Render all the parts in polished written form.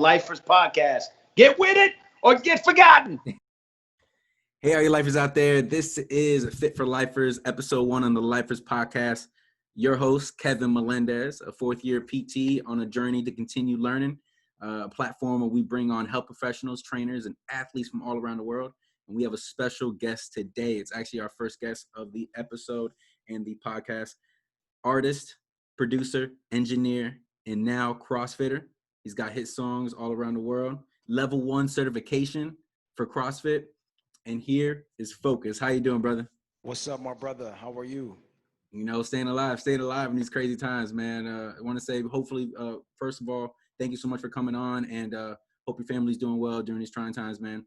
Lifers Podcast. Get with it or get forgotten. Hey, all you lifers out there. This is Fit for Lifers, episode 1 on the Lifers Podcast. Your host, Kevin Melendez, a fourth-year PT on a journey to continue learning, a platform where we bring on health professionals, trainers, and athletes from all around the world. And we have a special guest today. It's actually our first guest of the episode and the podcast. Artist, producer, engineer, and now CrossFitter. He's got hit songs all around the world. Level 1 certification for CrossFit. And here is Fokis. How you doing, brother? What's up, my brother? How are you? You know, staying alive in these crazy times, man. I want to say, hopefully, first of all, thank you so much for coming on, and hope your family's doing well during these trying times, man.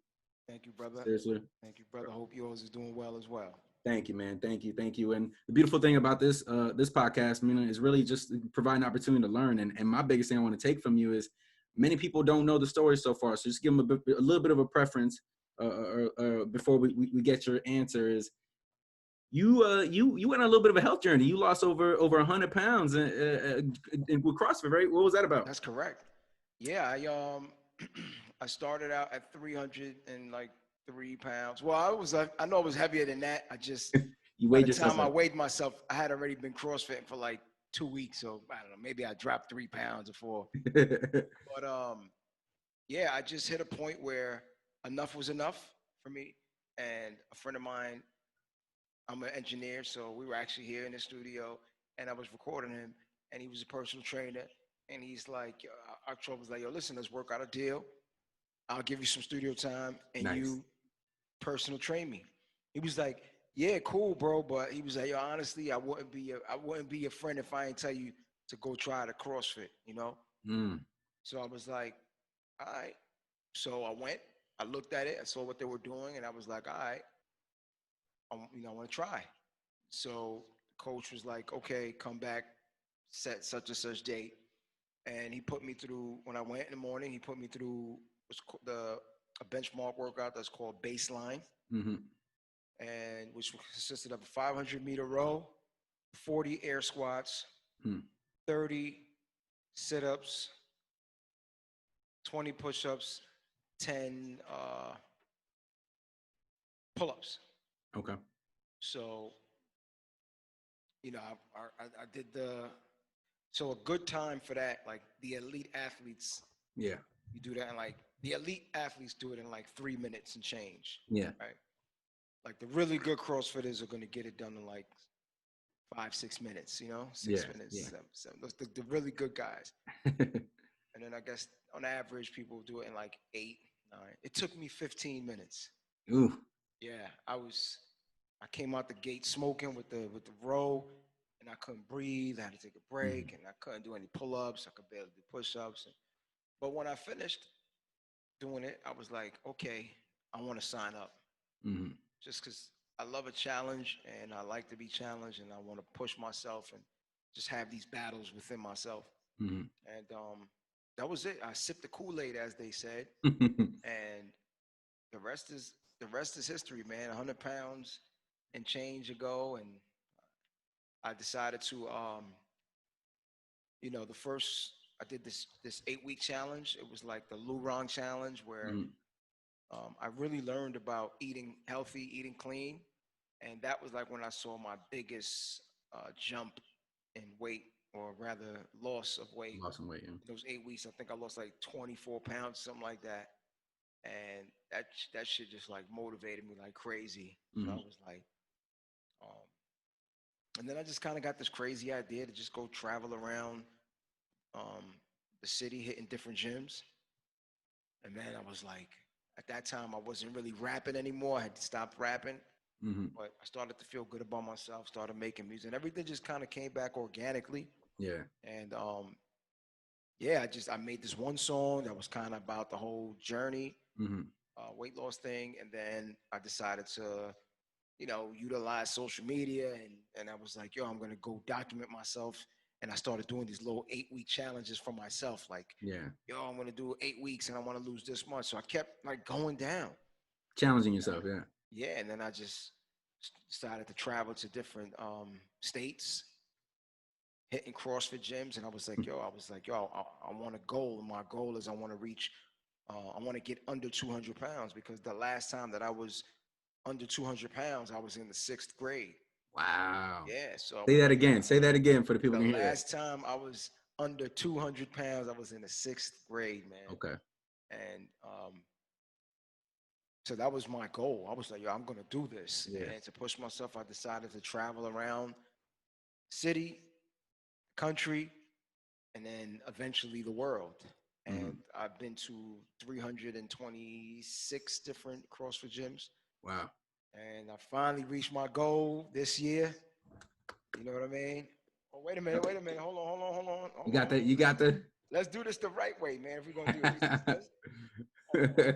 Thank you, brother. Seriously. Thank you, brother. Hope yours is doing well as well. Thank you, man. Thank you. And the beautiful thing about this podcast, I mean, is really just providing an opportunity to learn. And my biggest thing I want to take from you is many people don't know the story so far. So just give them a little bit of a preference before we get your answer. Is you went on a little bit of a health journey. You lost over 100 pounds with CrossFit, right? What was that about? That's correct. Yeah, I started out at 303 pounds. Well, I know I was heavier than that. I just You by weighed the yourself time I up. weighed myself, I had already been CrossFitting for like 2 weeks. So I don't know, maybe I dropped 3 pounds or 4. But yeah, I just hit a point where enough was enough for me. And a friend of mine, I'm an engineer, so we were actually here in the studio, and I was recording him, and he was a personal trainer, and he's like, our trouble was like, yo, listen, let's work out a deal. I'll give you some studio time, and Nice. you personal train me. He was like, yeah, cool, bro, but he was like, yo, honestly, I wouldn't be your friend if I ain't tell you to go try the CrossFit, you know? So I was like, all right. So I went, I looked at it, I saw what they were doing, and I was like, all right, I want to try. So the coach was like, okay, come back, set such and such date. And he put me through, when I went in the morning, he put me through a benchmark workout that's called baseline, Mm-hmm. and which consisted of a 500-meter row, 40 air squats, 30 sit-ups, 20 push-ups, 10 pull-ups. Okay. So, I did so a good time for that, like the elite athletes, Yeah. you do that in like, the elite athletes do it in like 3 minutes and change, Yeah. right? Like the really good CrossFitters are going to get it done in like 5-6 minutes, 6 minutes, Yeah. 7. The really good guys. And then I guess on average, people do it in like 8, 9. It took me 15 minutes. Ooh. Yeah, I came out the gate smoking with the row, and I couldn't breathe. I had to take a break, and I couldn't do any pull-ups. I could barely do push-ups. But when I finished doing it, I was like, okay, I want to sign up. Mm-hmm. Just because I love a challenge, and I like to be challenged, and I want to push myself and just have these battles within myself. Mm-hmm. And that was it. I sipped the Kool-Aid, as they said, and the rest is history, man. 100 pounds and change ago, and I decided to, I did this 8-week challenge. It was like the Lurong challenge, where I really learned about eating healthy, eating clean, and that was like when I saw my biggest jump in weight, or rather loss of weight. Lost some weight, yeah. Those 8 weeks, I think I lost like 24 pounds, something like that. And that shit just like motivated me like crazy. And I was like, and then I just kind of got this crazy idea to just go travel around the city, hitting different gyms. And man, I was like, at that time, I wasn't really rapping anymore. I had to stop rapping. But I started to feel good about myself, started making music, and everything just kind of came back organically. Yeah. And yeah, I made this one song that was kind of about the whole journey, weight loss thing. And then I decided to, utilize social media. And I was like, yo, I'm going to go document myself. And I started doing these little 8-week challenges for myself. Like, Yeah. yo, I'm going to do 8 weeks and I want to lose this much. So I kept like going down. Challenging yourself, yeah. Yeah. And then I just decided to travel to different states, hitting CrossFit gyms, and I was like, yo, I want a goal. And my goal is I want to reach, I want to get under 200 pounds, because the last time that I was under 200 pounds, I was in the 6th grade. Wow. Yeah. So Say that again. Say that again for the people the who can hear last time I was under 200 pounds, I was in the 6th grade, man. it. Okay. And so that was my goal. I was like, yo, I'm gonna do this. Yeah. And to push myself, I decided to travel around city, country, and then eventually the world. And I've been to 326 different CrossFit gyms. Wow. And I finally reached my goal this year. You know what I mean? Oh, wait a minute. Hold on. You got that? You got the. Let's do this the right way, man. If we're gonna do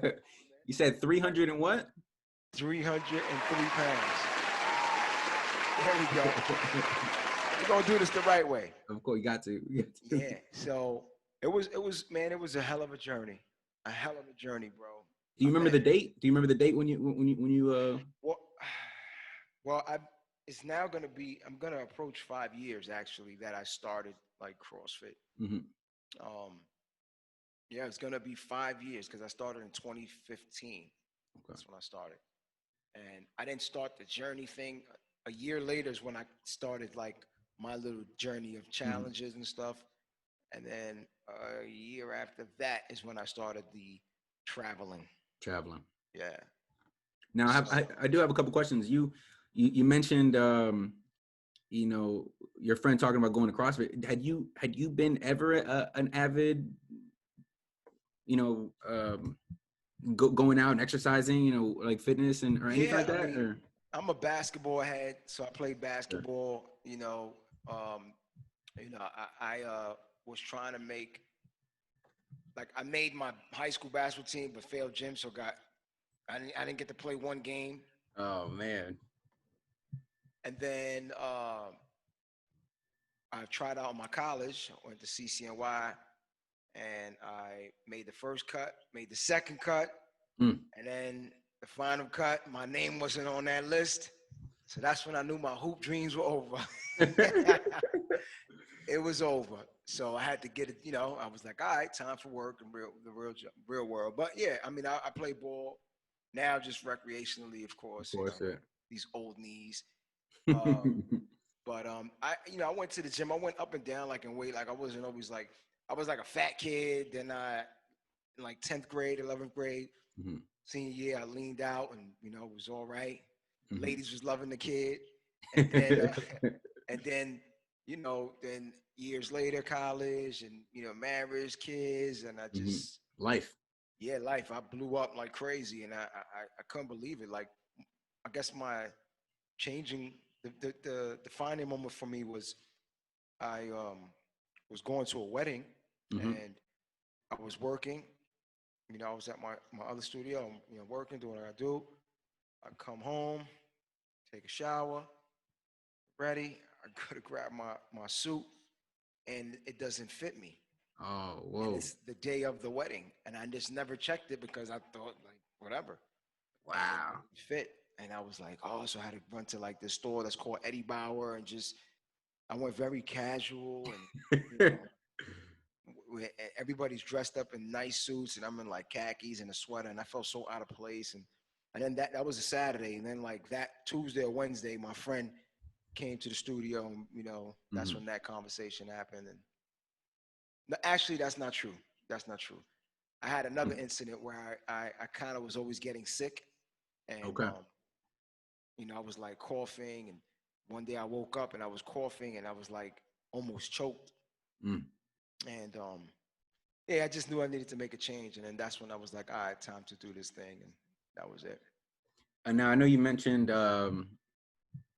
this, You said 300 and what? 303 pounds. There we go. We're gonna do this the right way. Of course, you got to. Yeah. So it was a hell of a journey. A hell of a journey, bro. Do you remember the date? Do you remember the date when you Well, it's now gonna be. I'm gonna approach 5 years actually that I started like CrossFit. Yeah, it's gonna be 5 years because I started in 2015. Okay. That's when I started, and I didn't start the journey thing. A year later is when I started like my little journey of challenges and stuff, and then a year after that is when I started the traveling. Yeah. Now I do have a couple questions. You mentioned you know, your friend talking about going to CrossFit. Had you been ever an avid, you know, going out and exercising, you know, like fitness or anything like that? Or? I'm a basketball head, so I played basketball. Sure. I was trying to make, like, I made my high school basketball team, but failed gym, so I didn't get to play one game. Oh man. And then I tried out my college. I went to CCNY, and I made the first cut, made the second cut, and then the final cut. My name wasn't on that list, so that's when I knew my hoop dreams were over. It was over. So I had to get it. You know, I was like, all right, time for work and the real world. But yeah, I mean, I play ball now just recreationally, of course. Yeah. These old knees. But I went to the gym. I went up and down like in weight. Like I wasn't always like, I was like a fat kid. Then in like 10th grade, 11th grade, senior year, I leaned out and, it was all right. Ladies was loving the kid. And then, then years later, college and, marriage, kids. And I just. Life. Yeah, life. I blew up like crazy. And I couldn't believe it. Like, I guess my changing, the defining moment for me was I was going to a wedding and I was working. I was at my other studio, working, doing what I do. I come home, take a shower, ready. I go to grab my suit and it doesn't fit me. Oh, whoa. And it's the day of the wedding. And I just never checked it because I thought, like, whatever. Wow. It fit. And I was like, oh, so I had to run to like this store that's called Eddie Bauer and I went very casual and everybody's dressed up in nice suits and I'm in like khakis and a sweater and I felt so out of place. And then that was a Saturday. And then like that Tuesday or Wednesday, my friend came to the studio and, that's when that conversation happened. And actually, that's not true. That's not true. I had another incident where I kind of was always getting sick. And, I was like coughing. And one day I woke up and I was coughing and I was like almost choked. And, I just knew I needed to make a change. And then that's when I was like, all right, time to do this thing. And that was it. And now I know you mentioned,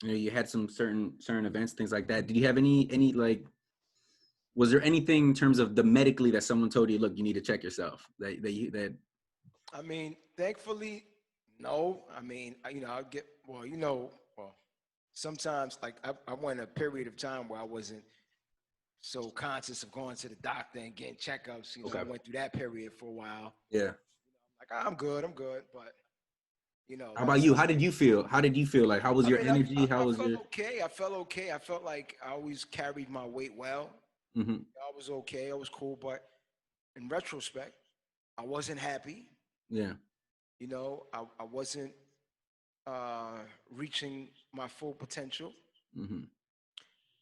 you had some certain events, things like that. Did you have any like, was there anything in terms of the medically that someone told you, look, you need to check yourself that I mean, thankfully, no. I mean, sometimes like I went a period of time where I wasn't so conscious of going to the doctor and getting checkups. I went through that period for a while. Yeah. Like I'm good. But, You know, How about you? How did you feel? How did you feel? Like, how was your energy? How was felt your? okay. I felt okay. I felt like I always carried my weight well. Mm-hmm. I was okay. I was cool. But in retrospect, I wasn't happy. Yeah. You know, I wasn't reaching my full potential, Mm-hmm.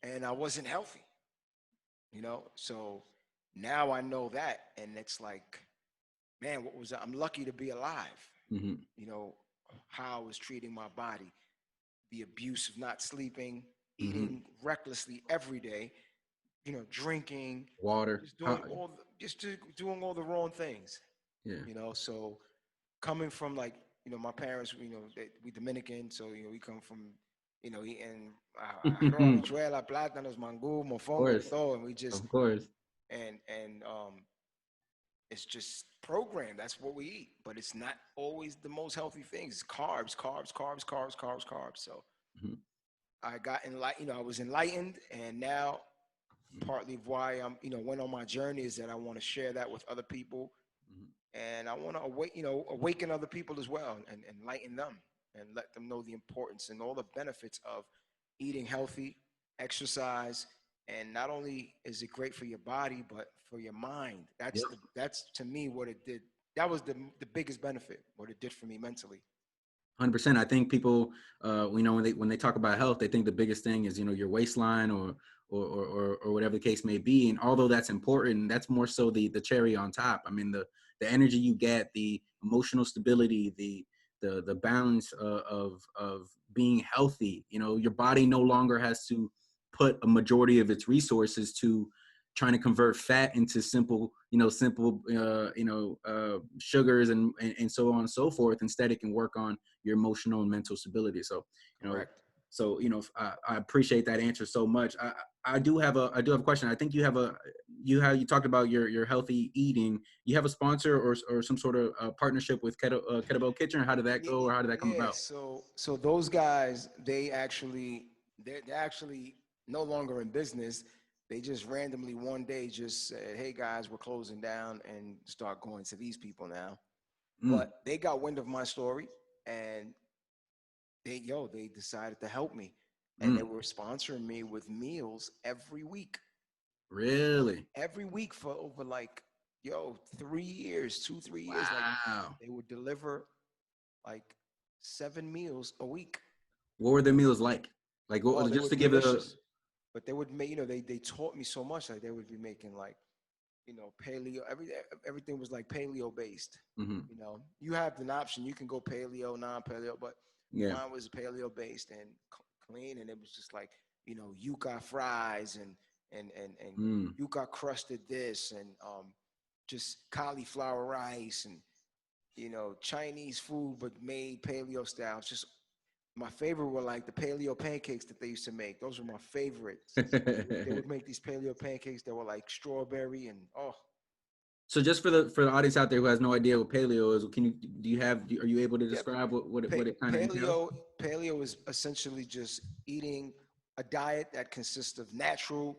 and I wasn't healthy. You know, so now I know that, and it's like, man, what was I'm lucky to be alive. Mm-hmm. You know, how I was treating my body, the abuse of not sleeping, Mm-hmm. eating recklessly every day, you know, drinking, Water. just doing doing all the wrong things. Yeah. You know, so coming from like, you know, my parents, you know, we Dominican, so you know, we come from, you know, eating arroz, Of habichuela, plátanos, mangú, mofongo, de course. todo, and we just Of course. and it's just programmed. That's what we eat, but it's not always the most healthy things. Carbs, carbs, carbs, carbs, carbs, carbs. So Mm-hmm. I got enlightened. You know, I was enlightened, and now partly of why I'm, you know, went on my journey is that I want to share that with other people, and I want to awaken other people as well, and enlighten them, and let them know the importance and all the benefits of eating healthy, exercise, and not only is it great for your body, but for your mind. Yep. That's to me what it did. That was the biggest benefit. What it did for me mentally. 100%. I think people, you know, when they talk about health, they think the biggest thing is, you know, your waistline or whatever the case may be. And although that's important, that's more so the cherry on top. I mean, the energy you get, the emotional stability, the balance of being healthy. You know, your body no longer has to put a majority of its resources to trying to convert fat into simple sugars and so on and so forth. Instead, it can work on your emotional and mental stability. So, you know, Correct. so, you know, I appreciate that answer so much. I do have a question. I think you talked about your healthy eating. You have a sponsor or some sort of partnership with Kettlebell Kitchen, or how did that go, or how did that come Yeah. about? So those guys, they're actually no longer in business. They just randomly one day just said, "Hey guys, we're closing down," and start going to these people now. Mm, But they got wind of my story, and they decided to help me, and they mm, were sponsoring me with meals really? every week for over like 3 years, 2 3 years. Like Wow. they would deliver like 7 meals a week. What were their meals like? Like, Oh, they just were to give it a. delicious. But they would make, they taught me so much. Like they would be making like, paleo. Everything was like paleo based. Mhm. You have an option. You can go paleo, non-paleo, but Yeah. mine was paleo based and clean. And it was just like, yuca fries and Mm. yuca crusted this and just cauliflower rice and Chinese food but made paleo style. It's just my favorite were like the paleo pancakes that they used to make. Those were my favorites. They would make these paleo pancakes that were like strawberry and So just for the audience out there who has no idea what paleo is, are you able to yeah. describe what it kind of entails? Paleo is essentially just eating a diet that consists of natural,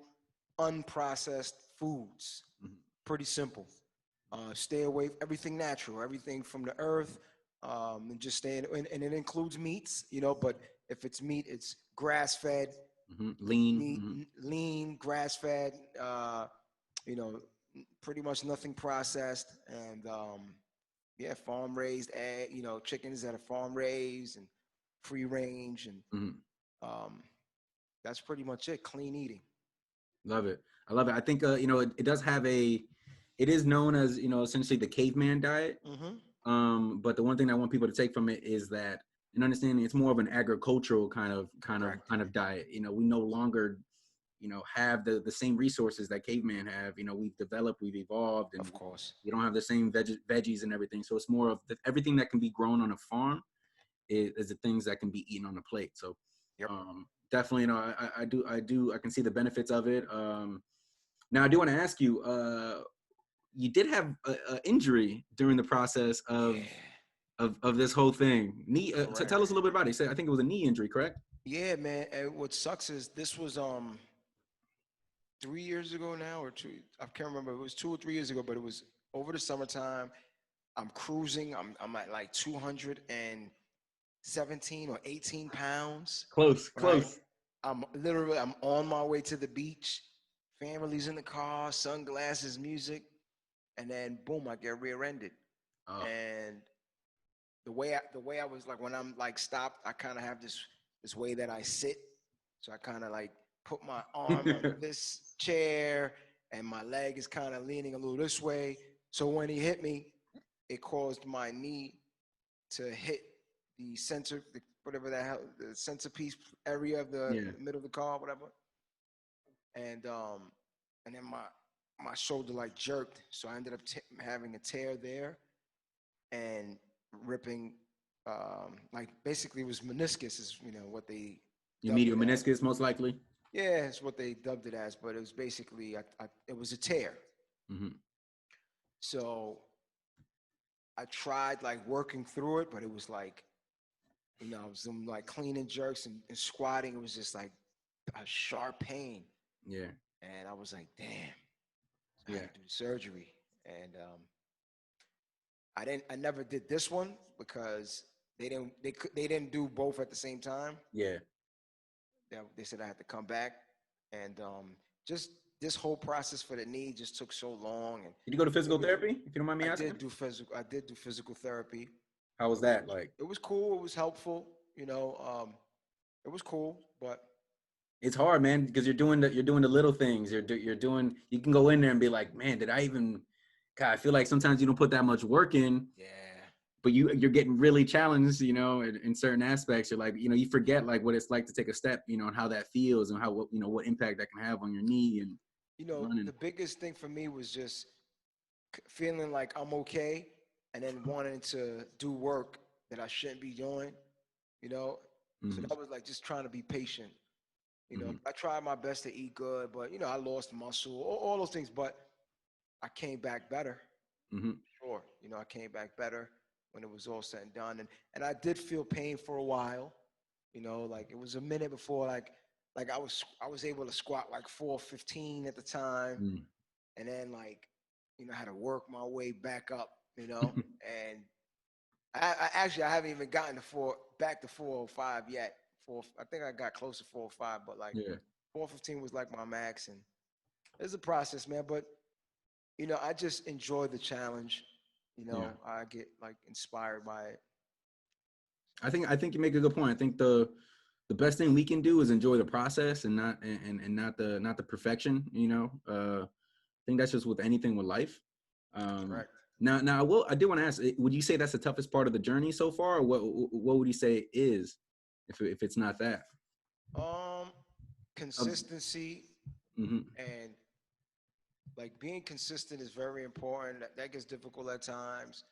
unprocessed foods. Mhm. Pretty simple. Stay away everything natural, everything from the earth, and just staying. And it includes meats, But if it's meat, it's grass fed Lean. meat, Mhm. lean, grass fed. You know, Pretty much nothing processed, and yeah, farm raised egg. Chickens that are farm raised and free range, and Mhm. um, that's pretty much it. Clean eating. Love it. I love it. I think it does have it is known as, essentially the caveman diet. Mm-hmm. But the one thing I want people to take from it is that, and understanding it's more of an agricultural Correct. kind of diet. We no longer, have the same resources that cavemen have. We've developed, we've evolved, and Of course. you don't have the same veggies and everything. So it's more of everything that can be grown on a farm is the things that can be eaten on a plate. So Yep. definitely, I can see the benefits of it. Now I do want to ask you, you did have a injury during the process Yeah. of this whole thing. Knee. Correct. Tell us a little bit about it. I think it was a knee injury, correct? Yeah, man. And what sucks is this was 3 years ago now or two. I can't remember. It was 2 or 3 years ago, but it was over the summertime. I'm cruising. I'm at like 200 17 or 18 pounds. Close, Right? close. I'm on my way to the beach. Family's in the car, sunglasses, music, and then boom, I get rear-ended. Oh. And the way I was like when I'm like stopped, I kind of have this way that I sit. So I kind of like put my arm on this chair and my leg is kind of leaning a little this way. So when he hit me, it caused my knee to hit the center, whatever that hell, the centerpiece area of the middle of the car, whatever. And then my shoulder like jerked, so I ended up having a tear there and ripping, like basically it was meniscus is what they Your dubbed medial it as. meniscus, most likely. Yeah, it's what they dubbed it as, but it was basically it was a tear. Mm-hmm. So I tried like working through it, but it was like, I was doing like clean and jerks and squatting. It was just like a sharp pain. Yeah. And I was like, damn. So I Yeah. had to do surgery. And I never did this one because they didn't do both at the same time. Yeah. They said I had to come back. And just this whole process for the knee just took so long. And did you go to physical therapy, if you don't mind me asking? I did do physical therapy. How was that like? It was cool. It was helpful. It was cool, but it's hard, man, because you're doing the little things. You're doing. You can go in there and be like, man, did I even? God, I feel like sometimes you don't put that much work in. Yeah. But you're getting really challenged, in certain aspects. You're like, you forget like what it's like to take a step, and how that feels and how what impact that can have on your knee and running. The biggest thing for me was just feeling like I'm okay, and then wanting to do work that I shouldn't be doing. Mm-hmm. So that was like just trying to be patient. Mm-hmm. I tried my best to eat good, but I lost muscle, all those things, but I came back better. Mm-hmm. Sure. I came back better when it was all said and done. And I did feel pain for a while, like it was a minute before like I was able to squat like 415 at the time. Mm-hmm. And then like, I had to work my way back up, and I haven't even gotten back to 405 yet. I think I got close to 405, but like 415 was like my max, and it's a process, man. But I just enjoy the challenge. I get like inspired by it. I think you make a good point. I think the best thing we can do is enjoy the process and not the perfection. I think that's just with anything with life. Correct. Now I did want to ask, would you say that's the toughest part of the journey so far, or what would you say is, if it's not that? Consistency Mm-hmm. and like being consistent is very important. That gets difficult at times,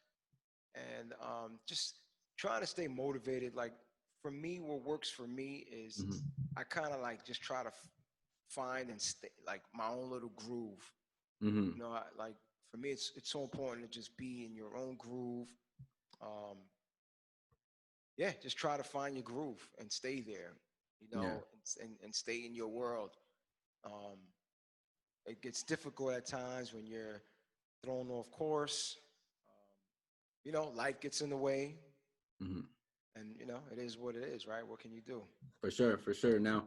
and just trying to stay motivated. Like for me, what works for me is Mm-hmm. I kind of like just try to find and stay like my own little groove. Mm-hmm. Like for me, it's so important to just be in your own groove. Um, yeah, just try to find your groove and stay there. And stay in your world. Um, it gets difficult at times when you're thrown off course. Life gets in the way, Mm-hmm. and it is what it is, right? What can you do? For sure. Now,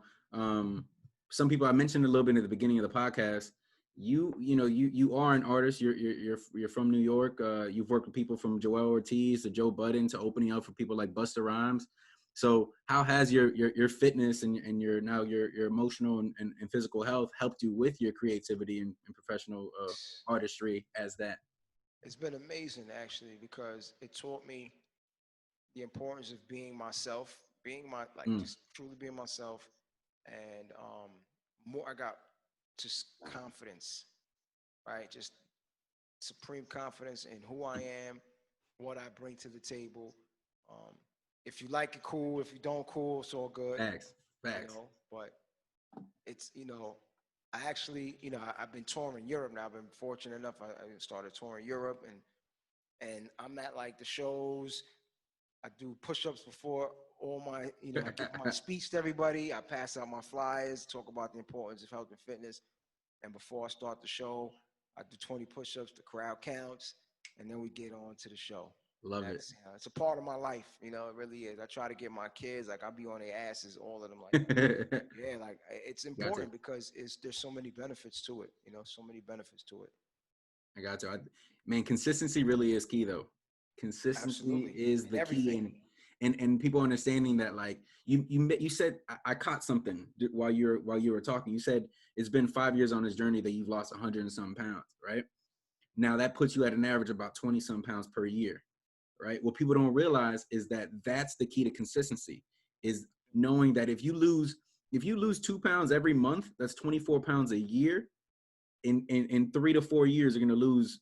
some people, I mentioned a little bit at the beginning of the podcast. You are an artist. You're from New York. You've worked with people from Joel Ortiz to Joe Budden to opening up for people like Busta Rhymes. So how has your fitness and your emotional and physical health helped you with your creativity and professional artistry as that? It's been amazing, actually, because it taught me the importance of being myself, just truly being myself, and I got just confidence, right? Just supreme confidence in who I am, what I bring to the table. Um, if you like it, cool. If you don't, cool. It's all good. Facts. But it's I actually I've been touring Europe now. I've been fortunate enough. I started touring Europe, and I'm at like the shows. I do push-ups before all my I give my speech to everybody. I pass out my flyers, talk about the importance of health and fitness, and before I start the show, I do 20 push-ups. The crowd counts, and then we get on to the show. Love it. It's a part of my life, you know. It really is. I try to get my kids, like, I'll be on their asses, all of them, like, yeah, like, it's important because there's so many benefits to it, you know, so many benefits to it. I got you. Man, consistency really is key, though. Consistency is the key, and people understanding that, like, you said, I caught something while you were talking. You said it's been 5 years on this journey that you've lost 100 and some pounds, right? Now that puts you at an average of about 20 some pounds per year, right? What people don't realize is that that's the key to consistency, is knowing that if you lose 2 pounds every month, that's 24 pounds a year. In 3 to 4 years, you're going to lose,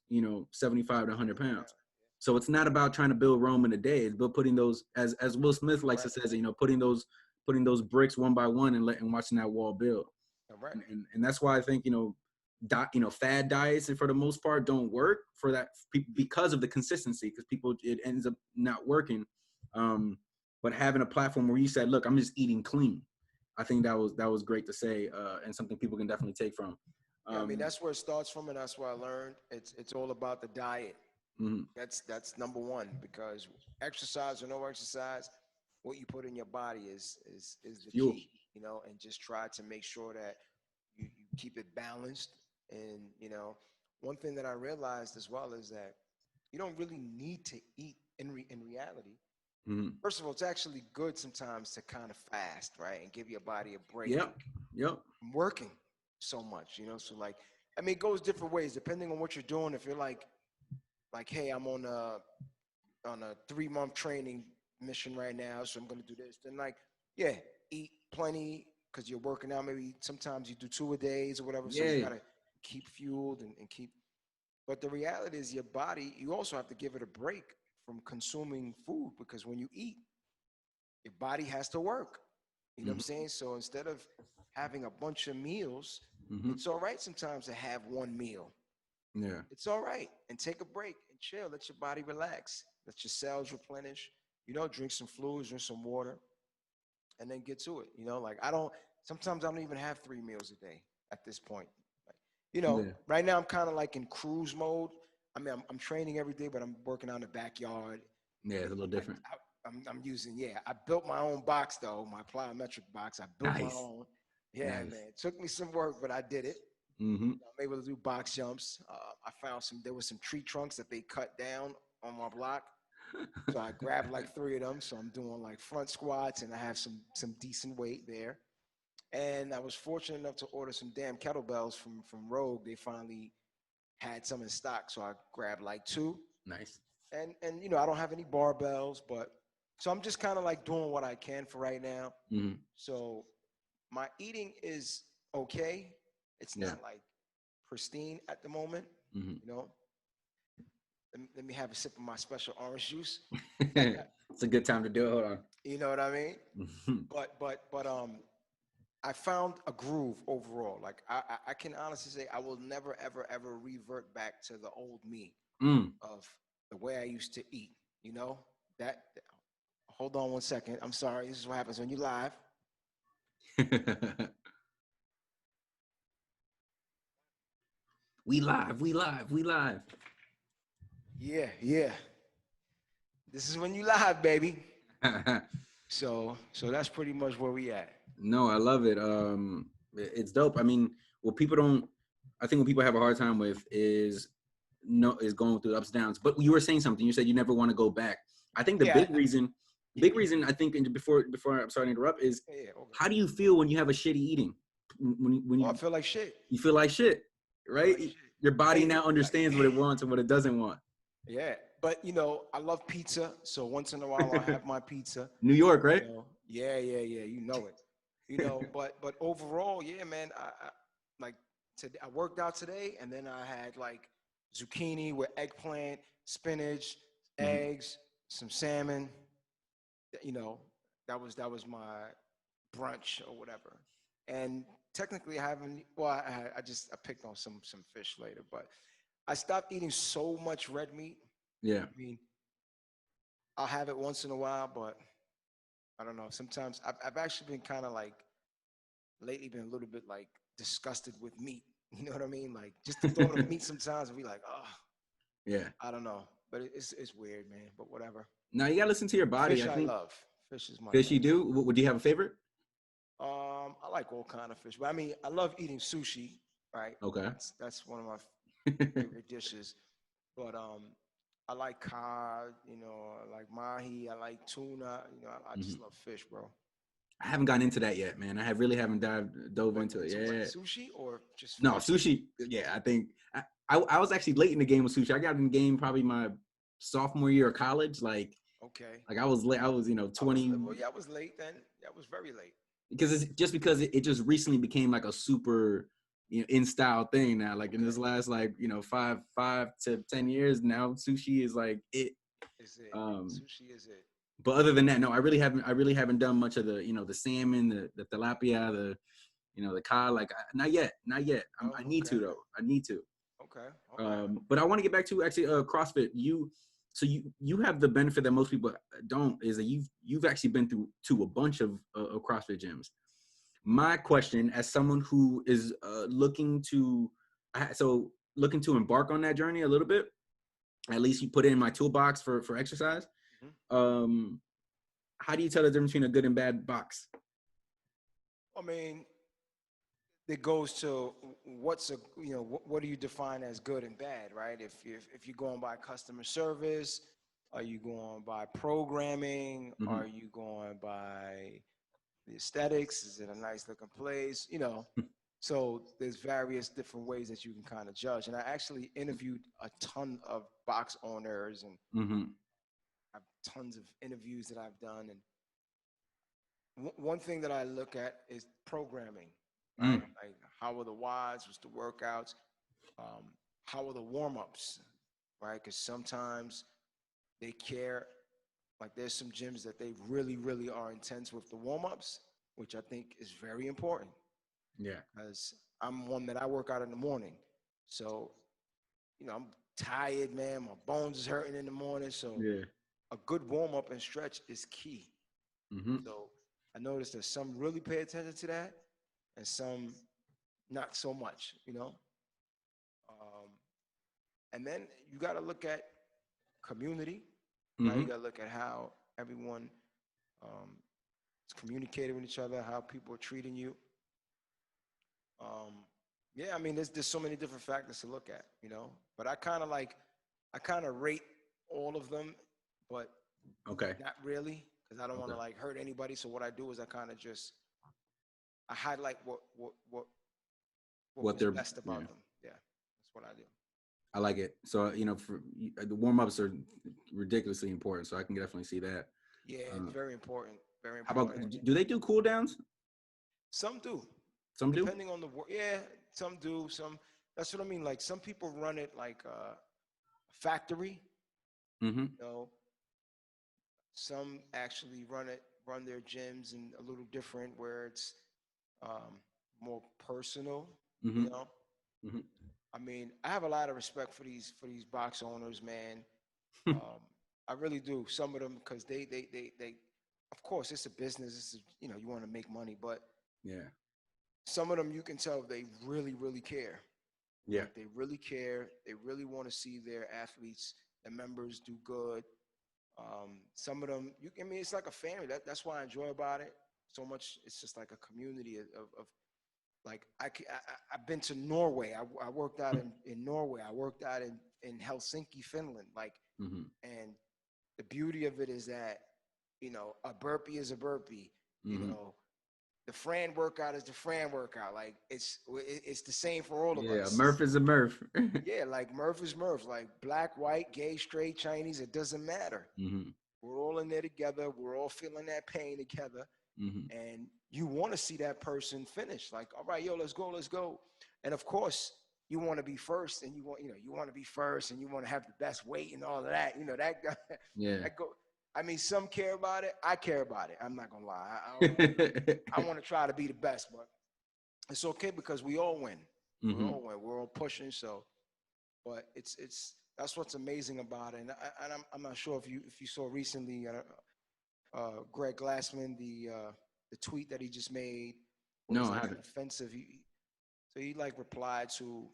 75 to 100 pounds. So it's not about trying to build Rome in a day. It's about putting those, as Will Smith likes to say, putting those bricks one by one and watching that wall build. Right. And that's why I think, fad diets, and for the most part, don't work for that, because of the consistency, because it ends up not working. But having a platform where you said, look, I'm just eating clean. I think that was great to say, and something people can definitely take from. Yeah, I mean, that's where it starts from, and that's where I learned. It's all about the diet. Mm-hmm. That's number one, because exercise or no exercise, what you put in your body is the Fuel. key, you know, and just try to make sure that you keep it balanced. And, one thing that I realized as well is that you don't really need to eat in reality. Mm-hmm. First of all, it's actually good sometimes to kind of fast, right, and give your body a break. Yep. From working so much, so, like, I mean, it goes different ways depending on what you're doing. If you're like, hey, I'm on a 3-month training mission right now, so I'm going to do this, then, like, yeah, eat plenty because you're working out. Maybe sometimes you do 2 a days or whatever, so you got to keep fueled and keep. But the reality is, your body, you also have to give it a break from consuming food, because when you eat, your body has to work. You know what I'm saying? So instead of having a bunch of meals, it's all right sometimes to have one meal. Yeah. It's all right. And take a break and chill. Let your body relax. Let your cells replenish. Drink some fluids, drink some water, and then get to it. Like, sometimes I don't even have 3 meals a day at this point. Like, right now I'm kind of like in cruise mode. I mean, I'm training every day, but I'm working out in the backyard. Yeah, it's a little different. I'm using, I built my own box, though, my plyometric box. I built my own. Yeah, nice. Man. It took me some work, but I did it. Mm-hmm. I'm able to do box jumps. I found there was some tree trunks that they cut down on my block. So I grabbed like 3 of them. So I'm doing like front squats, and I have some decent weight there. And I was fortunate enough to order some damn kettlebells from Rogue. They finally had some in stock. So I grabbed like 2. Nice. And I don't have any barbells, but so I'm just kind of like doing what I can for right now. Mm-hmm. So my eating is okay. It's not like pristine at the moment. Mm-hmm. Let me have a sip of my special orange juice. It's a good time to do it. Hold on. You know what I mean? But I found a groove overall. Like, I can honestly say I will never ever revert back to the old me of the way I used to eat. That. Hold on one second. I'm sorry. This is what happens when you live. We live. Yeah. This is when you live, baby. So that's pretty much where we at. No, I love it. It's dope. I mean, I think what people have a hard time with is going through the ups and downs. But you were saying something. You said you never want to go back. I think the big reason I think, and before I'm sorry to interrupt, is how do you feel when you have a shitty eating? When you I feel like shit. You feel like shit, right? Like shit. Your body now understands what it wants and what it doesn't want. Yeah, but I love pizza, so once in a while I'll have my pizza. New York, right? Yeah. You know it. But overall, yeah, man. I like today. I worked out today, and then I had like zucchini with eggplant, spinach, eggs, some salmon. That was my brunch or whatever. And technically, I haven't. Well, I picked on some fish later, but I stopped eating so much red meat. Yeah. I mean, I'll have it once in a while, but I don't know. Sometimes I've actually been kind of like lately been a little bit like disgusted with meat. You know what I mean? Like just the thought of meat sometimes, I'll be like, oh, yeah. I don't know. but it's weird, man. But whatever. Now you gotta listen to your body. Fish I think love. Fish is my fish you thing. do. Would you have a favorite? I like all kind of fish, but I mean, I love eating sushi. Right. Okay. That's one of my favorite dishes. But I like cod. You know, I like mahi. I like tuna. You know, I just love fish, bro. I haven't gotten into that yet, man. I really haven't dove into it. Yeah. What, sushi or just No, fish? sushi. Yeah, I think I was actually late in the game with sushi. I got in the game probably my sophomore year of college. Like I was late. I was 20. I was late then. I was very late. Because it just recently became like a super in style thing now. Like in this last 5 to 10 years now, sushi is like it. Is it? Sushi is it. But other than that, no, I really haven't done much of the the salmon, the tilapia, the cod. Like not yet. I need to though. I need to. Okay. But I want to get back to actually CrossFit. You have the benefit that most people don't, is that you've actually been to a bunch of CrossFit gyms. My question, as someone who is looking to embark on that journey a little bit, at least you put it in my toolbox for exercise. How do you tell the difference between a good and bad box? I mean, it goes to what do you define as good and bad, right? If you're going by customer service, are you going by programming? Are you going by the aesthetics? Is it a nice looking place? So there's various different ways that you can kind of judge. And I actually interviewed a ton of box owners, and I have tons of interviews that I've done. And one thing that I look at is programming. Right? Like, how are the WODs? What's the workouts? How are the warm-ups? Right? Because sometimes they care. Like, there's some gyms that they really, really are intense with the warm-ups, which I think is very important. Yeah. Because I'm one that I work out in the morning. So, I'm tired, man. My bones is hurting in the morning. So a good warm-up and stretch is key. So I noticed that some really pay attention to that, and some not so much, and then you got to look at community, right? You got to look at how everyone is communicating with each other, how people are treating you. Yeah, I mean, there's so many different factors to look at, but I kind of rate all of them, but not really, because I don't want to hurt anybody. So what I do is I kind of just I highlight what they're best about them. Yeah, that's what I do. I like it. So for the warm ups are ridiculously important. So I can definitely see that. Yeah, it's very important. Very important. How about? Do they do cool downs? Some do. Some do. Depending on the work. Yeah, some do. Some. That's what I mean. Like, some people run it like a factory. Some actually run their gyms and a little different, where it's more personal. I mean, I have a lot of respect for these box owners, man. I really do. Some of them, because they of course, it's a business. It's you want to make money, but some of them, you can tell they really, really care. Yeah, like, they really care. They really want to see their athletes, their members, do good. Some of them, it's like a family. That's what I enjoy about it so much. It's just like a community of like, I've been to Norway. I worked out in Norway. I worked out in Helsinki, Finland. Like, and the beauty of it is that, a burpee is a burpee. The Fran workout is the Fran workout. Like, it's the same for all of us. Yeah, Murph is a Murph. Yeah, like Murph is Murph. Like, black, white, gay, straight, Chinese, it doesn't matter. We're all in there together. We're all feeling that pain together. And you want to see that person finish. Like, all right, yo, let's go. And of course, you want to be first, and you want to be first, and you want to have the best weight and all of that. I mean, some care about it. I care about it. I'm not gonna lie. I want to try to be the best, but it's okay, because we all win. We all win. We're all pushing. So, but it's that's what's amazing about it. And I'm not sure if you saw recently, Greg Glassman, the tweet that he just made. No, I haven't. Offensive. He replied to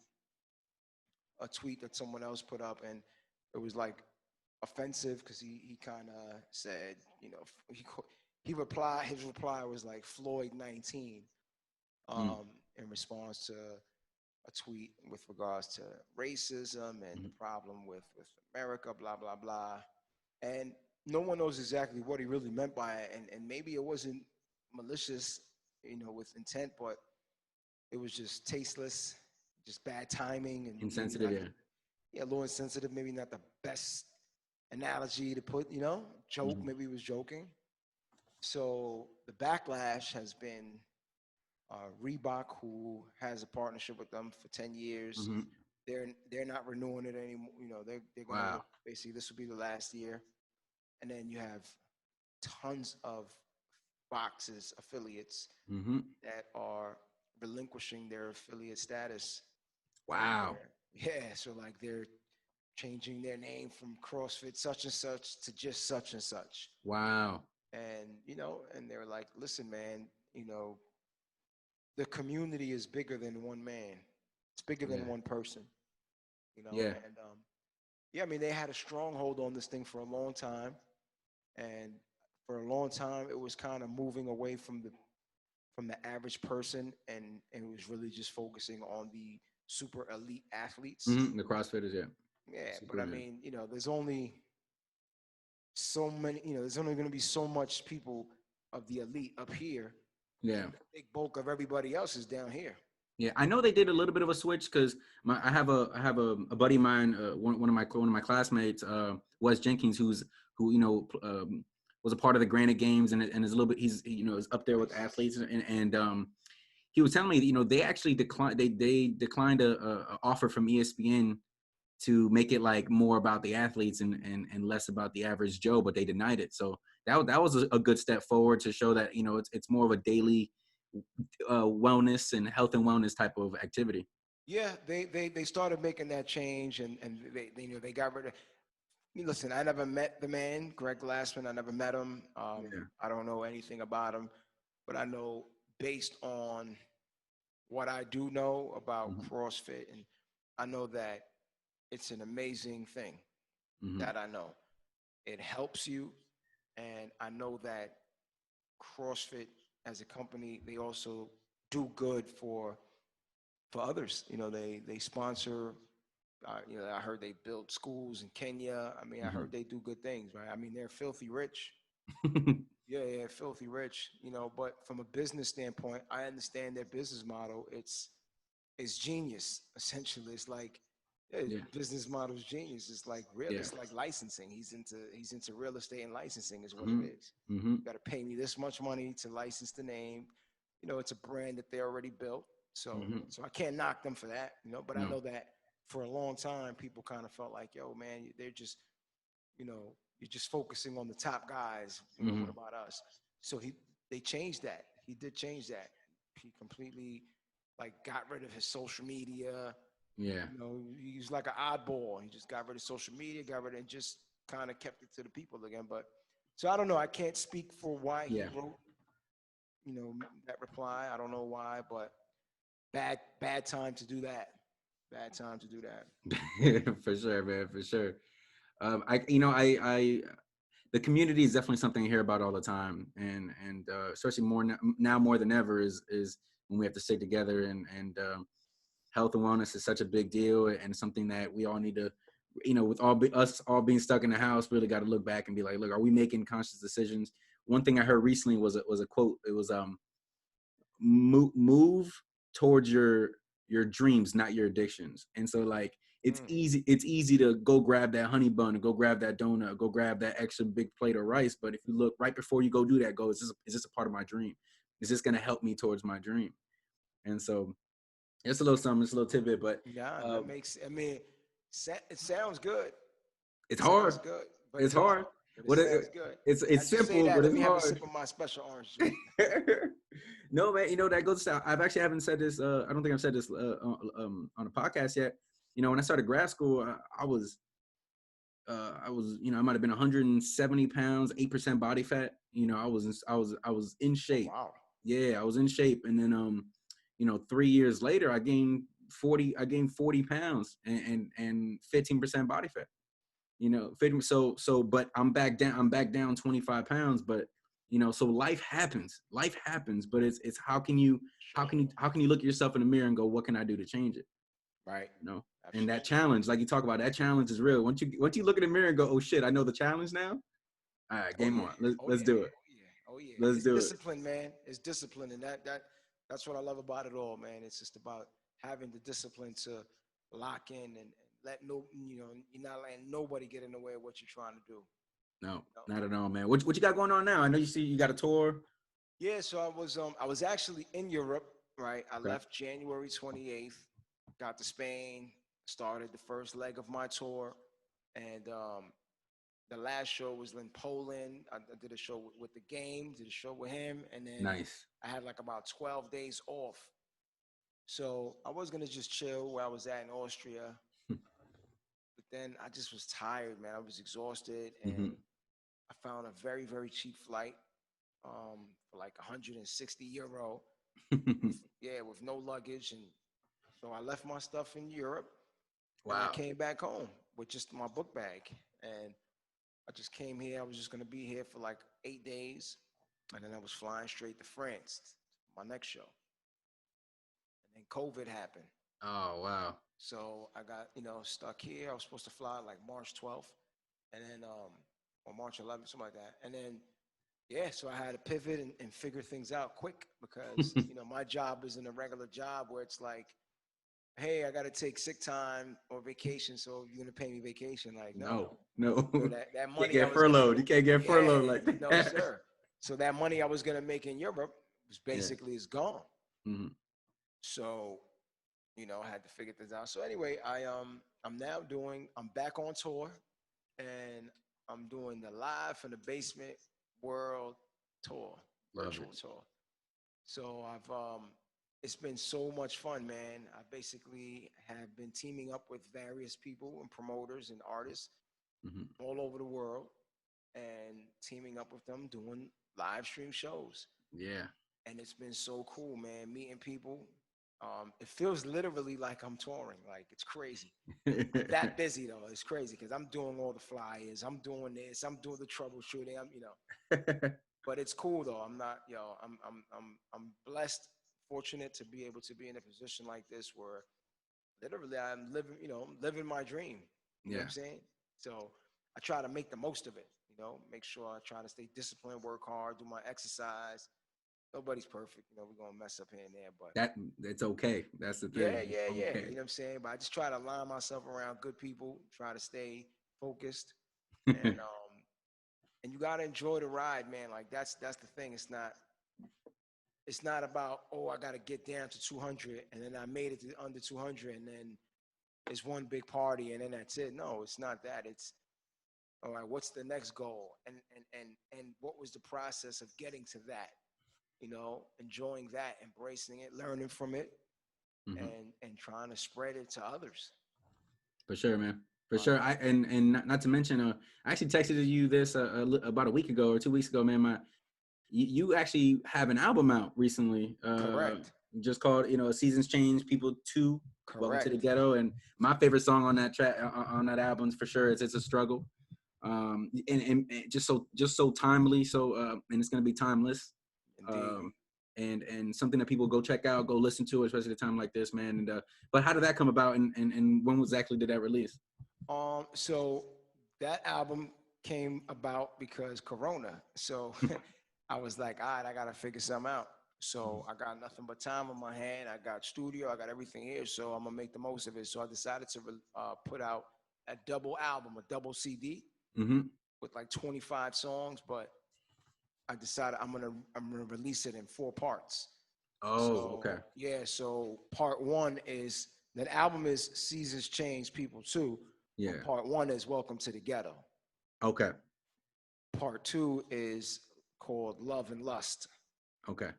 a tweet that someone else put up, and it was like, offensive because he kind of said, you know, he replied. His reply was like Floyd 19, in response to a tweet with regards to racism and the problem with America, blah blah blah, and no one knows exactly what he really meant by it, and maybe it wasn't malicious, you know, with intent, but it was just tasteless, just bad timing, and maybe Insensitive, not, yeah. yeah, a little insensitive, maybe not the best analogy to put, you know, joke, Mhm. maybe he was joking. So the backlash has been Reebok, who has a partnership with them for 10 years. Mhm. They're not renewing it anymore. You know, they're gonna Wow. basically, this will be the last year. And then you have tons of Fox's affiliates Mhm. that are relinquishing their affiliate status. Wow. Yeah, so like they're changing their name from CrossFit such and such to just such and such. Wow. And you know, and they're like, listen, man, you know, the community is bigger than one man. It's bigger than Yeah. one person. You know, Yeah. and yeah, I mean, they had a stronghold on this thing for a long time, and for a long time, it was kind of moving away from the average person, and it was really just focusing on the super elite athletes. The CrossFitters, yeah. Yeah, but Super, I yeah. mean, you know, there's only so many. You know, there's only going to be so much people of the elite up here, Yeah. and the big bulk of everybody else is down here. Yeah, I know they did a little bit of a switch because I have a buddy of mine, one of my classmates, Wes Jenkins, who was a part of the Granite Games and is a little bit, he's, you know, is up there with Nice. athletes, and he was telling me that, you know, they actually declined a offer from ESPN to make it like more about the athletes and less about the average Joe, but they denied it. So that was a good step forward to show that, you know, it's more of a daily wellness and health and wellness type of activity. Yeah, they started making that change, and they you know, they got rid of. I mean, listen, I never met the man, Greg Glassman. I never met him. Yeah. I don't know anything about him, but I know based on what I do know about Mm-hmm. CrossFit, and I know that it's an amazing thing. Mm-hmm. That I know. It helps you, and I know that CrossFit as a company, they also do good for others. You know, they sponsor. You know, I heard they build schools in Kenya. I mean, I Mm-hmm. heard they do good things, right? I mean, they're filthy rich. Yeah, yeah, filthy rich. You know, but from a business standpoint, I understand their business model. It's genius. Essentially, it's like, yeah, Yeah. business model is genius. It's like real. Yeah. It's like licensing. He's into real estate and licensing is what it Mm-hmm. is. Mm-hmm. You got to pay me this much money to license the name. You know, it's a brand that they already built. So Mm-hmm. so I can't knock them for that. You know, but I No. know that for a long time, people kind of felt like, yo, man, they're just, you know, you're just focusing on the top guys. You know, Mm-hmm. what about us? So they changed that. He did change that. He completely like got rid of his social media. Yeah. You know, he was like an oddball. He just got rid of social media, got rid of, and just kind of kept it to the people again. But so I don't know. I can't speak for why he Yeah. wrote, you know, that reply. I don't know why, but bad time to do that. Bad time to do that. For sure, man. For sure. I the community is definitely something I hear about all the time, and especially more now more than ever is when we have to stick together, and health and wellness is such a big deal and something that we all need to, you know, with us all being stuck in the house, really got to look back and be like, look, are we making conscious decisions? One thing I heard recently was a quote. It was move towards your dreams, not your addictions. And so like it's easy to go grab that honey bun, or go grab that donut, go grab that extra big plate of rice. But if you look right before you go do that, go, is this a part of my dream? Is this going to help me towards my dream? And so it's a little something, it's a little tidbit, but Yeah, uh, that makes. I mean, it sounds good. it's It hard. sounds good, but It's it's hard. hard. But it What sounds good. it's As you say simple, that, but let it's me have a hard. sip of my special orange juice. No, man, you know, that goes to, I've actually haven't said this, I don't think I've said this on a podcast yet. You know, when I started grad school, I was, you know, I might've been 170 pounds, 8% body fat. You know, I was in Oh shape. wow. Yeah, I was in shape. And then, you know, 3 years later, I gained 40 pounds and 15% body fat. you know, but I'm back down 25 pounds, but you know, so life happens, but it's how can you look at yourself in the mirror and go, what can I do to change it? Right. You know, Absolutely. and that challenge, like you talk about, that challenge is real. Once you look in the mirror and go, oh shit, I know the challenge now. All right, game on. Let's do it. Oh yeah. Let's It's do discipline, man. It's discipline, and that's what I love about it all, man. It's just about having the discipline to lock in and let you're not letting nobody get in the way of what you're trying to do. No, not at all, man. What you got going on now? I know you got a tour. Yeah, so I was actually in Europe, right? I left January 28th, got to Spain, started the first leg of my tour, and the last show was in Poland. I did a show with the game, did a show with him, and then Nice. I had like about 12 days off. So I was gonna just chill where I was at in Austria, but then I just was tired, man. I was exhausted, and I found a very, very cheap flight for like 160 euro. With no luggage, and so I left my stuff in Europe, and I came back home with just my book bag, and I just came here. I was just gonna be here for like 8 days, and then I was flying straight to France, my next show. And then COVID happened. Oh wow. So I got, stuck here. I was supposed to fly like March 12th, and then or March 11th, something like that. And then so I had to pivot and figure things out quick because my job isn't a regular job where it's like, hey, I got to take sick time or vacation, so you're gonna pay me vacation. Like, no. So that money you can't get furloughed like that. No, sir. So that money I was gonna make in Europe was basically is gone. Mm-hmm. So, I had to figure things out. So anyway, I'm back on tour, and I'm doing the Live from the Basement World Tour, virtual tour. So it's been so much fun, man. I basically have been teaming up with various people and promoters and artists all over the world, and teaming up with them doing live stream shows. Yeah. And it's been so cool, man, meeting people. It feels literally like I'm touring. Like, it's crazy. I'm that busy though. It's crazy because I'm doing all the flyers. I'm doing this. I'm doing the troubleshooting. But it's cool though. I'm not, I'm blessed, fortunate to be able to be in a position like this where literally I'm living my dream. You know what I'm saying? So I try to make the most of it. Make sure I try to stay disciplined, work hard, do my exercise. Nobody's perfect. We're gonna mess up here and there, but it's okay. That's the thing. Yeah. Okay. You know what I'm saying? But I just try to align myself around good people, try to stay focused, and you gotta enjoy the ride, man. Like that's the thing. It's not about, oh, I gotta get down to 200 and then I made it to under 200 and then it's one big party and then that's it. No, it's not that. It's all right. What's the next goal? And what was the process of getting to that? Enjoying that, embracing it, learning from it, and trying to spread it to others. For sure, man. For sure. And not to mention, I actually texted you this about a week ago or 2 weeks ago, man. You actually have an album out recently. Correct. Just called, Seasons Change, People 2. Correct. Welcome to the Ghetto. And my favorite song on that track, on that album, for sure, is It's a Struggle. And just so timely. So and it's gonna be timeless. And something that people go check out, go listen to, especially at a time like this, man. And but how did that come about, and when exactly did that release? So that album came about because Corona. So I was like, all right, I gotta figure something out. So I got nothing but time on my hand. I got studio, I got everything here. So I'm gonna make the most of it. So I decided to put out a double album, a double CD with like 25 songs, but I decided I'm gonna release it in 4 parts. Okay. Yeah, so part 1 is that album is Seasons Change, People 2. Yeah. Part 1 is Welcome to the Ghetto. Okay. Part 2 is called Love and Lust. Okay.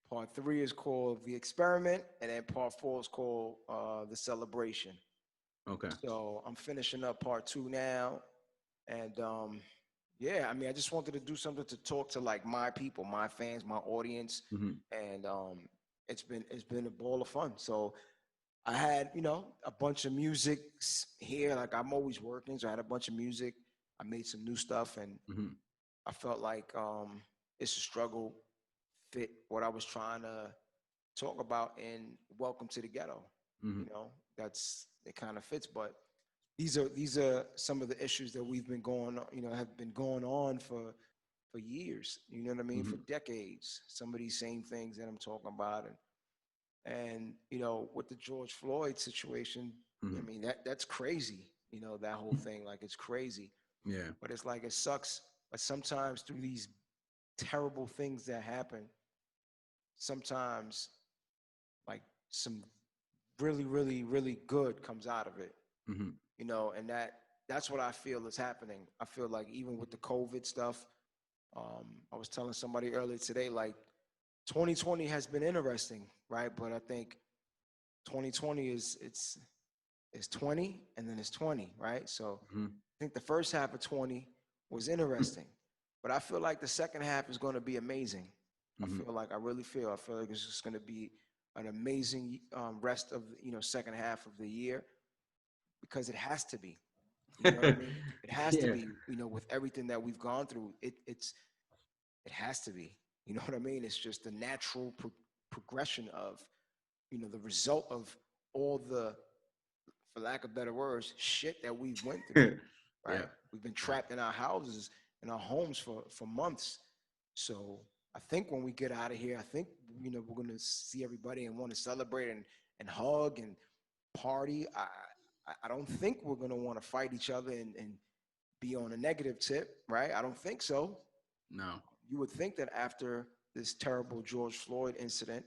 Part 3 is called The Experiment, and then part 4 is called The Celebration. Okay. So I'm finishing up part 2 now, and I just wanted to do something to talk to like my people, my fans, my audience, and it's been a ball of fun. So I had, a bunch of music here. Like I'm always working, so I had a bunch of music. I made some new stuff, and I felt like it's a struggle fit what I was trying to talk about in Welcome to the Ghetto. It kind of fits. But these are some of the issues that we've been going on, have been going on for years. You know what I mean? For decades. Some of these same things that I'm talking about, and with the George Floyd situation, I mean that's crazy. That whole thing, like it's crazy. Yeah. But it's like it sucks. But sometimes through these terrible things that happen, sometimes like some really, really, really good comes out of it. And that's what I feel is happening. I feel like even with the COVID stuff, I was telling somebody earlier today, like 2020 has been interesting, right? But I think 2020 is 20 and then it's 20, right? So I think the first half of 20 was interesting, but I feel like the second half is going to be amazing. I feel like it's just going to be an amazing rest of second half of the year, because it has to be. You know what I mean? It has to be. With everything that we've gone through, it has to be. You know what I mean? It's just the natural progression of the result of all the, for lack of better words, shit that we've went through. Right? Yeah. We've been trapped in our houses, in our homes for months. So I think when we get out of here, I think we're going to see everybody and want to celebrate and hug and party. I don't think we're going to want to fight each other and be on a negative tip, right? I don't think so. No. You would think that after this terrible George Floyd incident,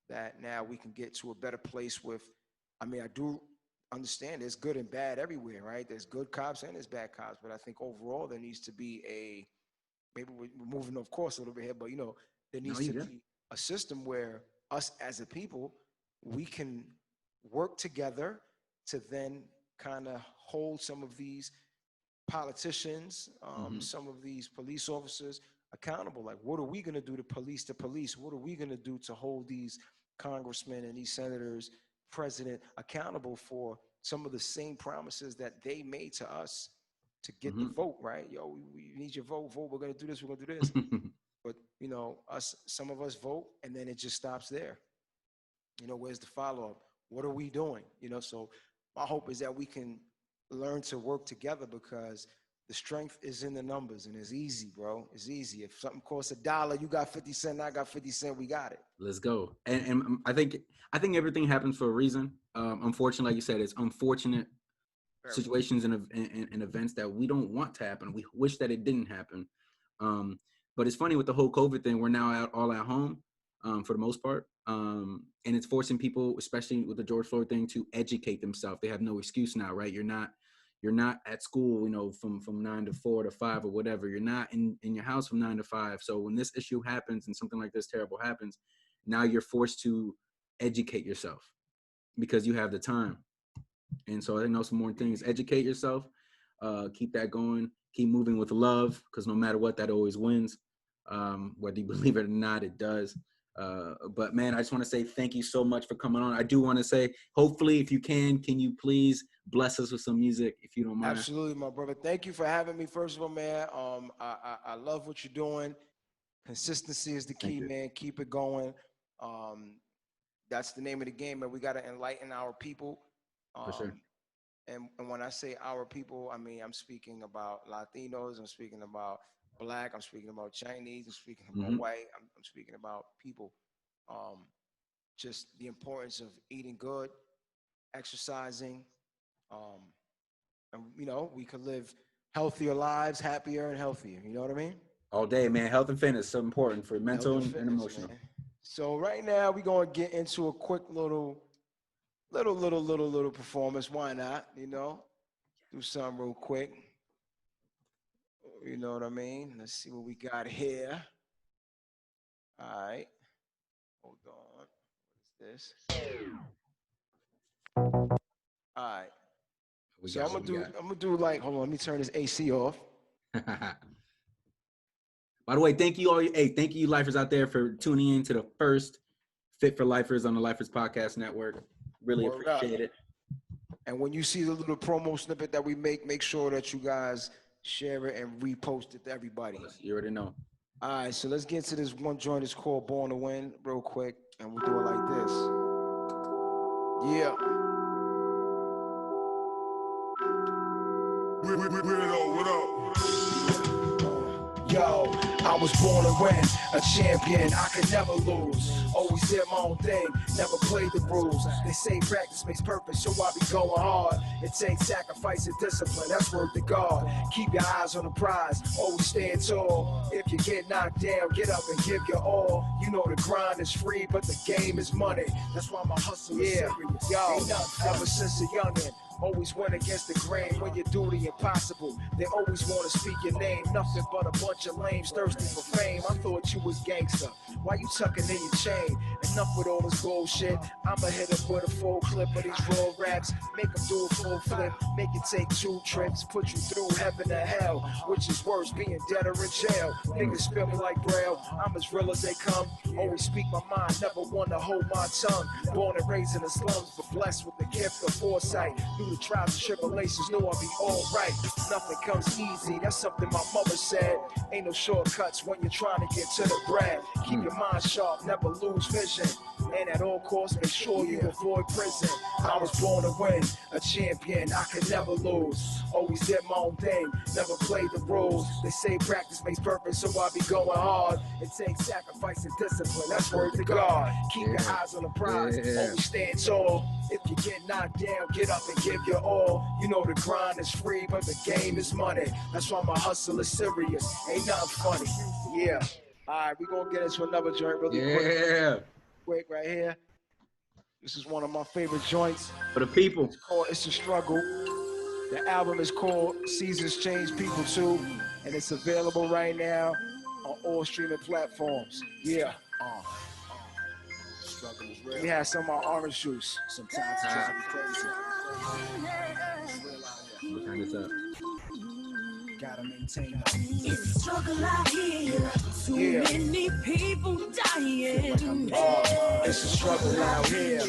that now we can get to a better place with, I mean, I do understand there's good and bad everywhere, right? There's good cops and there's bad cops, but I think overall there needs to be maybe we're moving off course a little bit here, but there needs to be a system where us as a people, we can work together to then kind of hold some of these politicians, some of these police officers accountable. Like, what are we going to do to police the police? What are we going to do to hold these congressmen and these senators, president accountable for some of the same promises that they made to us to get the vote, right? Yo, we need your vote. We're going to do this. We're going to do this. But, some of us vote, and then it just stops there. Where's the follow-up? What are we doing? So my hope is that we can learn to work together, because the strength is in the numbers, and it's easy, bro. It's easy. If something costs $1, you got 50 cents, I got 50 cents, we got it. Let's go. And I think everything happens for a reason. Unfortunately, like you said, it's unfortunate situations and events that we don't want to happen. We wish that it didn't happen. But it's funny with the whole COVID thing, we're now all at home for the most part. And it's forcing people, especially with the George Floyd thing, to educate themselves. They have no excuse now, right? You're not at school, from 9 to 4 to 5 or whatever. You're not in your house from 9 to 5. So when this issue happens and something like this terrible happens, now you're forced to educate yourself because you have the time. And so I know some more things. Educate yourself, keep that going, keep moving with love, because no matter what, that always wins. Whether you believe it or not, it does. But man, I just want to say thank you so much for coming on. I do want to say, hopefully, if you can you please bless us with some music, if you don't mind? Absolutely, my brother. Thank you for having me. First of all, man, I love what you're doing. Consistency is the key, man. Keep it going. That's the name of the game, man. We got to enlighten our people. For sure. And when I say our people, I mean, I'm speaking about Latinos. I'm speaking about Black. I'm speaking about Chinese. I'm speaking about white. I'm speaking about people. Just the importance of eating good, exercising, and we could live healthier lives, happier and healthier. You know what I mean? All day, man. Health and fitness is so important for mental and emotional. Man. So right now we're gonna get into a quick little performance. Why not? Do something real quick. You know what I mean? Let's see what we got here. All right. Hold on. What is this? All right. So I'm gonna do like, hold on, let me turn this AC off. By the way, thank you all. Hey, thank you lifers out there for tuning in to the first Fit for Lifers on the Lifers Podcast Network. Really appreciate it. And when you see the little promo snippet that we make sure that you guys share it and repost it to everybody. You already know. All right, so let's get to this one joint. It's called Born to Win real quick, and we'll do it like this. Yeah. Weirdo, what up? Yo, I was born to win, a champion, I could never lose. Always did my own thing, never played the rules. They say practice makes perfect, so I be going hard. It takes sacrifice and discipline, that's worth the God. Keep your eyes on the prize, always stand tall. If you get knocked down, get up and give your all. You know the grind is free, but the game is money. That's why my hustle is serious. Yo, ever since a youngin', always went against the grain when you do the impossible. They always want to speak your name. Nothing but a bunch of lames thirsty for fame. I thought you was gangster. Why you tucking in your chain? Enough with all this bullshit. I'ma hit him with a full clip of these raw raps. Make him do a full flip. Make it take 2 trips. Put you through heaven or hell. Which is worse, being dead or in jail. Niggas spit me like Braille. I'm as real as they come. Always speak my mind. Never want to hold my tongue. Born and raised in the slums, but blessed with the gift of foresight. The trials and tribulations, know I'll be alright. Nothing comes easy, that's something my mother said. Ain't no shortcuts when you're trying to get to the bread. Keep your mind sharp, never lose vision. And at all costs, make sure you avoid prison. I was born to win, a champion, I could never lose. Always did my own thing, never played the rules. They say practice makes perfect, so I be going hard. It takes sacrifice and discipline, that's word to God. Keep your eyes on the prize, always stand tall. If you get knocked down, get up and give your all. You know the grind is free, but the game is money. That's why my hustle is serious, ain't nothing funny. Yeah. All right, we gonna get into another joint really quick right here. This is one of my favorite joints. For the people. It's called It's a Struggle. The album is called Seasons Change People Too, and it's available right now on all streaming platforms. Yeah. Struggle is real. We had some of our orange juice. Sometimes it's trying to be crazy. We'll turn this up. Gotta maintain that. It's a struggle out here. Too many people dying. It's a struggle out here.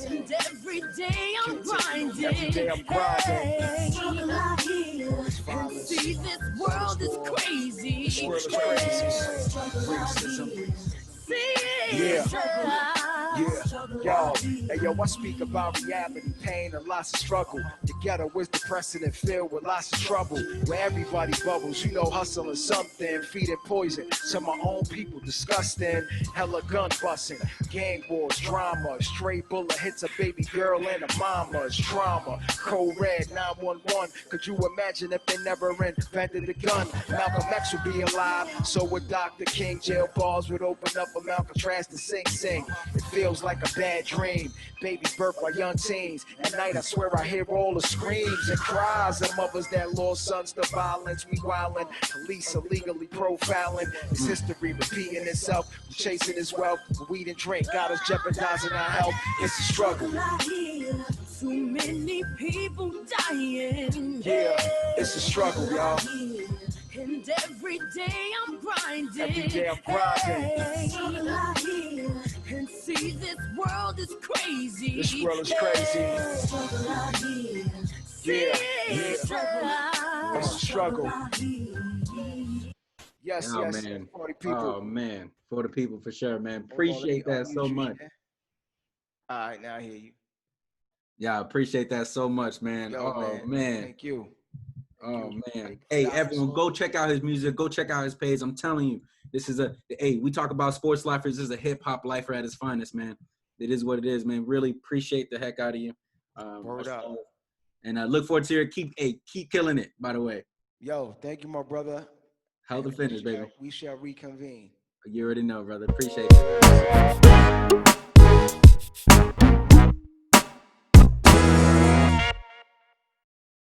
And every day I'm grinding. Every day I'm grinding. Struggle out here. And see, this world is crazy. This world is crazy. Racism. Yo, hey yo, I speak about reality, pain, and lots of struggle. The ghetto is depressing and filled with lots of trouble. Where everybody bubbles, you know, hustling something, feeding poison to my own people, disgusting. Hella gun busting, gang wars, drama, stray bullet hits a baby girl and a mama's trauma. Code red 911. Could you imagine if they never invented the gun? Malcolm X would be alive. So would Dr. King. Jail bars would open up a Alcatraz to sing. It feels like a bad dream. Baby birth by young teens. At night I swear I hear all the screams and cries of mothers that lost sons to violence. We wildin', police illegally profiling. It's history repeating itself. We're chasing his wealth. Weed and drink got us jeopardizing our health. It's a struggle. Too many people dying. Yeah, it's a struggle, y'all. And every day I'm grinding. Every day I'm grinding. And see, this world is crazy. This world is crazy. Yeah. It's a struggle. Yes, man. For the people. Oh, man. For the people, for sure, man. Appreciate that so much. All right, now I hear you. Yeah, I appreciate that so much, man. Yo, man. Thank you. Oh, man. Hey, everyone, go check out his music. Go check out his page. I'm telling you, this is we talk about sports lifers. This is a hip-hop lifer at his finest, man. It is what it is, man. Really appreciate the heck out of you. Word up. And I look forward to your keep killing it, by the way. Yo, thank you, my brother. How the finish, baby. We shall reconvene. You already know, brother. Appreciate it.